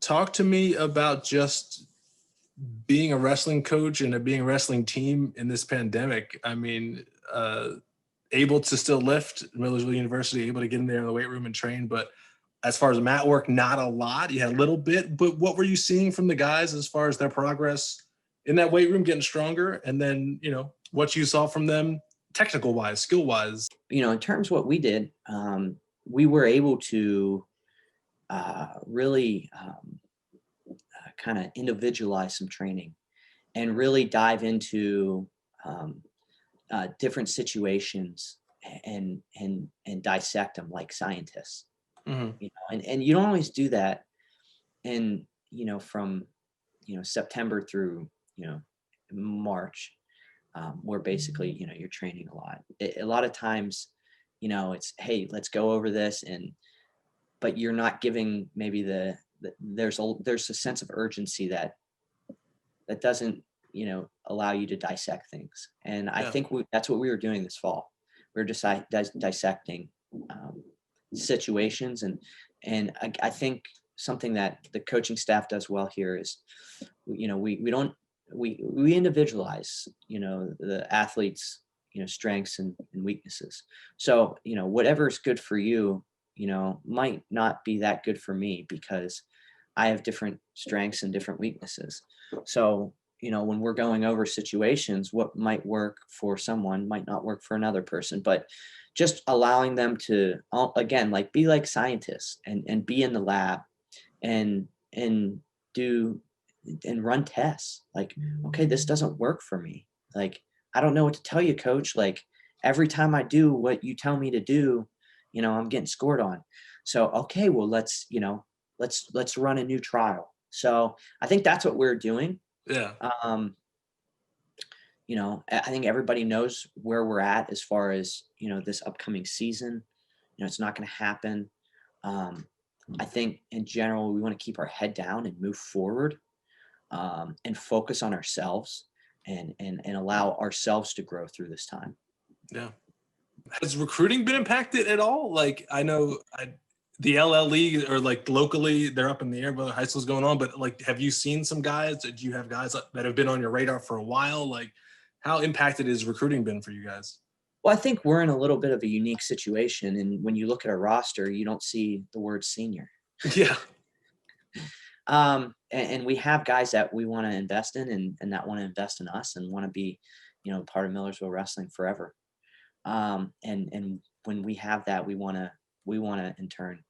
Talk to me about just being a wrestling coach and being a wrestling team in this pandemic. I mean, able to still lift, Millersville University, able to get in there in the weight room and train, but as far as mat work, not a lot. You had a little bit, but what were you seeing from the guys as far as their progress in that weight room getting stronger? And then, what you saw from them technical wise, skill wise. In terms of what we did, we were able to really kind of individualize some training and really dive into different situations and dissect them like scientists. Mm-hmm. And you don't always do that in from September through March, where basically you're training a lot. A lot of times, it's, hey, let's go over this, but you're not giving maybe there's a sense of urgency that doesn't allow you to dissect things. And I think that's what we were doing this fall. We were just dissecting situations, and I think something that the coaching staff does well here is we individualize the athletes strengths and weaknesses. So whatever is good for you might not be that good for me, because I have different strengths and different weaknesses. So when we're going over situations, what might work for someone might not work for another person. But just allowing them to, again, like, be like scientists and be in the lab and do and run tests. Like, okay, this doesn't work for me. Like, I don't know what to tell you, coach. Like, every time I do what you tell me to do, I'm getting scored on. So, okay, well, let's run a new trial. So I think that's what we're doing. Yeah. I think everybody knows where we're at as far as, this upcoming season. It's not going to happen. I think in general, we want to keep our head down and move forward, and focus on ourselves and allow ourselves to grow through this time. Yeah. Has recruiting been impacted at all? Like, I know the LL League, or like locally, they're up in the air, but high school's going on. But like, have you seen some guys? Do you have guys that have been on your radar for a while? Like, how impacted has recruiting been for you guys? Well, I think we're in a little bit of a unique situation. And when you look at our roster, you don't see the word senior. Yeah. And we have guys that we want to invest in and that want to invest in us and want to be, part of Millersville wrestling forever. And when we have that, we want to in turn,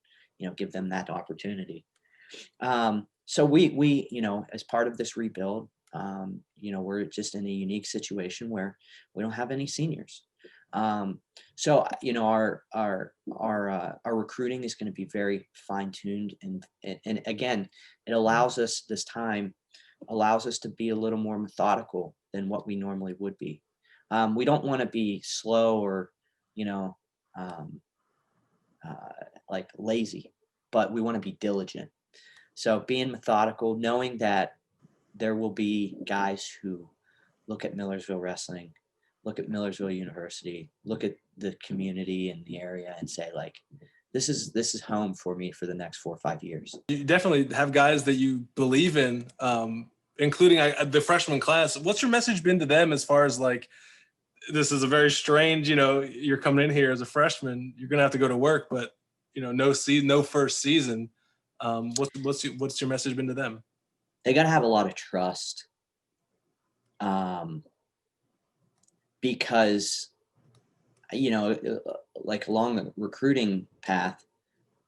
give them that opportunity. So we, as part of this rebuild, we're just in a unique situation where we don't have any seniors. So our recruiting is going to be very fine-tuned, and again, it allows us to be a little more methodical than what we normally would be. We don't want to be slow or like lazy, but we want to be diligent. So being methodical, knowing that there will be guys who look at Millersville wrestling, look at Millersville University, look at the community in the area and say, like, this is home for me for the next 4 or 5 years. You definitely have guys that you believe in, including the freshman class. What's your message been to them as far as, like, this is a very strange, you're coming in here as a freshman, you're going to have to go to work, but, no first season. What's your message been to them? They got to have a lot of trust. Because, like, along the recruiting path,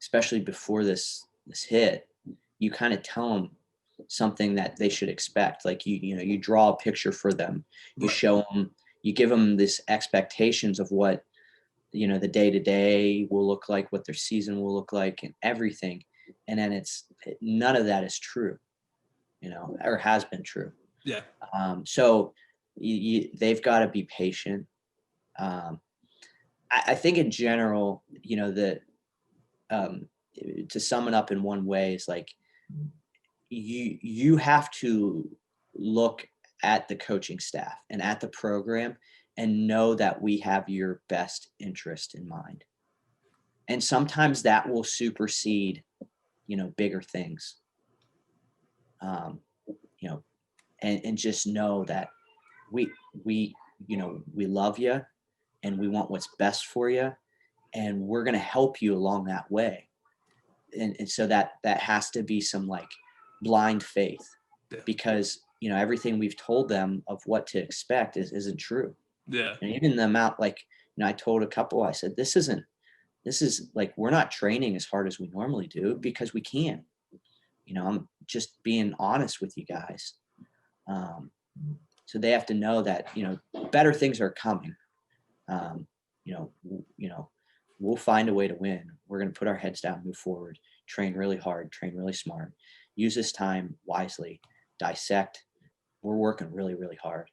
especially before this hit, you kind of tell them something that they should expect. Like, you draw a picture for them, you show them, you give them this expectations of what, the day-to-day will look like, what their season will look like, and everything. And then none of that is true, or has been true. Yeah. So they've got to be patient. I think in general, that to sum it up in one way is, like, you have to look at the coaching staff and at the program and know that we have your best interest in mind. And sometimes that will supersede, bigger things. um, you know, and just know that we, we love you and we want what's best for you. And we're going to help you along that way. And so that has to be some like blind faith, Yeah. because, everything we've told them of what to expect isn't true. Yeah. And even the amount, like, I told a couple, I said, this is like, we're not training as hard as we normally do because we can't. I'm just being honest with you guys. So they have to know that, better things are coming. Um, we'll find a way to win. We're going to put our heads down, move forward, train really hard, train really smart, use this time wisely, dissect. We're working really, really hard.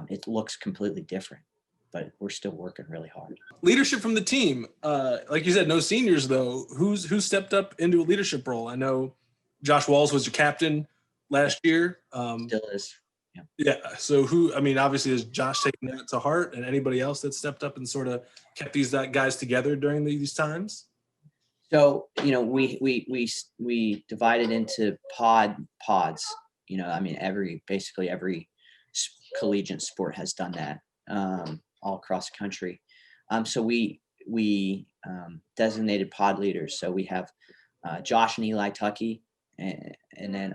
It looks completely different, but we're still working really hard. Leadership from the team. Like you said, no seniors though. Who stepped up into a leadership role? I know Josh Walls was your captain last year. Still is. Yeah. So obviously is Josh taking that to heart, and anybody else that stepped up and sort of kept these guys together during these times? So, we divided into pods, basically every collegiate sport has done that, all across the country. So we designated pod leaders. So we have Josh and Eli Tuckey, and then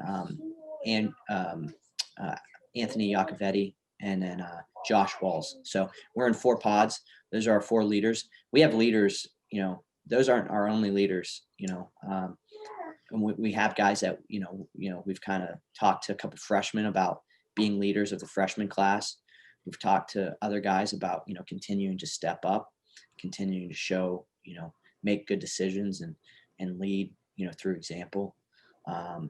Anthony Iacovetti, and then Josh Walls. So we're in 4 pods. Those are our 4 leaders. We have leaders, those aren't our only leaders, and we have guys that, we've kind of talked to a couple freshmen about being leaders of the freshman class. We've talked to other guys about, continuing to step up, continuing to show, make good decisions and lead, through example.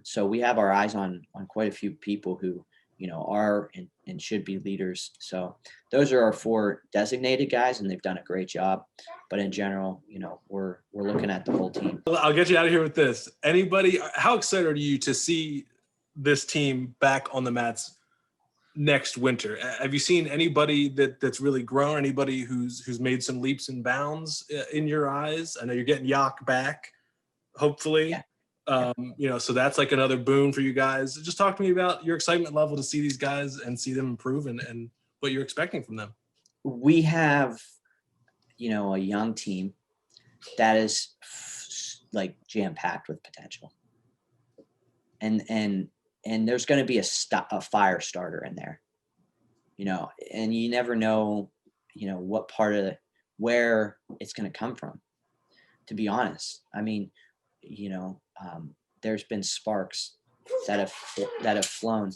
So we have our eyes on quite a few people who, are and should be leaders. So those are our 4 designated guys, and they've done a great job. But in general, we're looking at the whole team. I'll get you out of here with this. How excited are you to see this team back on the mats next winter? Have you seen anybody that's really grown? Anybody who's made some leaps and bounds in your eyes? I know you're getting Yak back, hopefully. Yeah. So that's like another boon for you guys. Just talk to me about your excitement level to see these guys and see them improve and what you're expecting from them. We have, a young team that is like jam-packed with potential. And there's going to be a fire starter in there, and you never know, what part of where it's going to come from, to be honest. I mean, there's been sparks that have flown,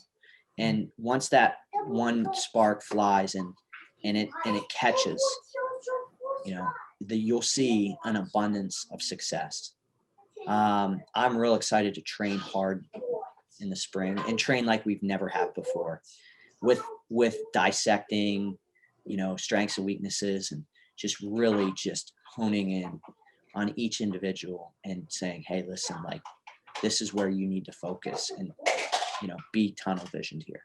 and once that one spark flies and it catches, you'll see an abundance of success. I'm real excited to train hard in the spring and train like we've never have before, with dissecting, strengths and weaknesses, and just really just honing in on each individual and saying, hey, listen, like, this is where you need to focus and, be tunnel visioned here.